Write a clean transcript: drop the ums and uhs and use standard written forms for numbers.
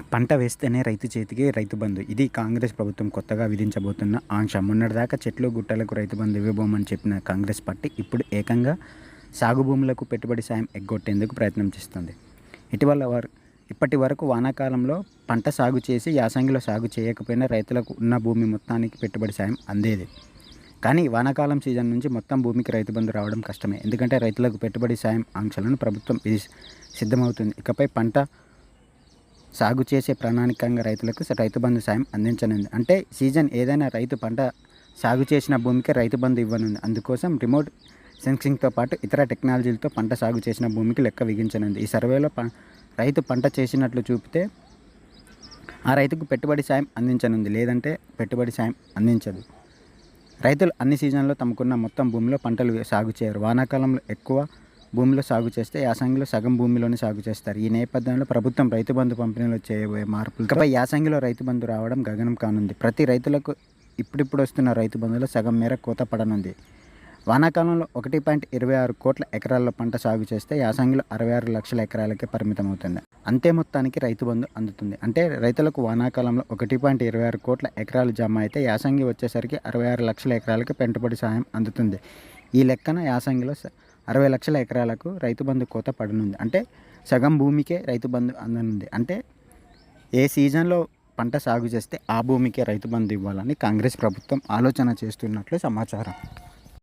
పంట వేస్తేనే రైతు చేతికి రైతు బంధు. ఇది కాంగ్రెస్ ప్రభుత్వం కొత్తగా విధించబోతున్న ఆంక్ష. మొన్నటిదాకా చెట్లు గుట్టలకు రైతు బంధు ఇవ్వబోమని చెప్పిన కాంగ్రెస్ పార్టీ ఇప్పుడు ఏకంగా సాగు భూములకు పెట్టుబడి సాయం ఎగ్గొట్టేందుకు ప్రయత్నం చేస్తుంది. ఇప్పటి వరకు వానాకాలంలో పంట సాగు చేసి యాసంగిలో సాగు చేయకపోయినా రైతులకు ఉన్న భూమి మొత్తానికి పెట్టుబడి సాయం అందేది. కానీ వానాకాలం సీజన్ నుంచి మొత్తం భూమికి రైతు బంధు రావడం కష్టమే. ఎందుకంటే రైతులకు పెట్టుబడి సాయం ఆంక్షలను ప్రభుత్వం సిద్ధమవుతుంది. ఇకపై పంట సాగు చేసే ప్రణాళికంగా రైతులకు రైతు బంధు సాయం అందించనుంది. అంటే సీజన్ ఏదైనా రైతు పంట సాగు చేసిన భూమికి రైతు బంధు ఇవ్వనుంది. అందుకోసం రిమోట్ సెన్సింగ్తో పాటు ఇతర టెక్నాలజీలతో పంట సాగు చేసిన భూమికి లెక్క విధించనుంది. ఈ సర్వేలో రైతు పంట చేసినట్లు చూపితే ఆ రైతుకు పెట్టుబడి సాయం అందించనుంది, లేదంటే పెట్టుబడి సాయం అందించదు. రైతులు అన్ని సీజన్లో తమకున్న మొత్తం భూమిలో పంటలు సాగు చేయరు. వానాకాలంలో ఎక్కువ భూమిలో సాగు చేస్తే యాసంగిలో సగం భూమిలోనే సాగు చేస్తారు. ఈ నేపథ్యంలో ప్రభుత్వం రైతు బంధు పంపిణీలో చేయబోయే మార్పులపై యాసంగిలో రైతు బంధు రావడం గగనం కానుంది. ప్రతి రైతులకు ఇప్పుడిప్పుడు వస్తున్న రైతు బంధులో సగం మేర కోత పడనుంది. వానాకాలంలో 1.26 కోట్ల ఎకరాల్లో పంట సాగు చేస్తే యాసంగిలో 66 లక్షల ఎకరాలకే పరిమితమవుతుంది. అంతే మొత్తానికి రైతు బంధు అందుతుంది. అంటే రైతులకు వానాకాలంలో 1.26 కోట్ల ఎకరాలు జమ అయితే యాసంగి వచ్చేసరికి 66 లక్షల ఎకరాలకి పెట్టుబడి సాయం అందుతుంది. ఈ లెక్కన యాసంగిలో 60 లక్షల ఎకరాలకు రైతు బంధు కోత పడనుంది. అంటే సగం భూమికే రైతు బంధు అందనుంది. అంటే ఏ సీజన్లో పంట సాగు చేస్తే ఆ భూమికే రైతు బంధు ఇవ్వాలని కాంగ్రెస్ ప్రభుత్వం ఆలోచన చేస్తున్నట్లు సమాచారం.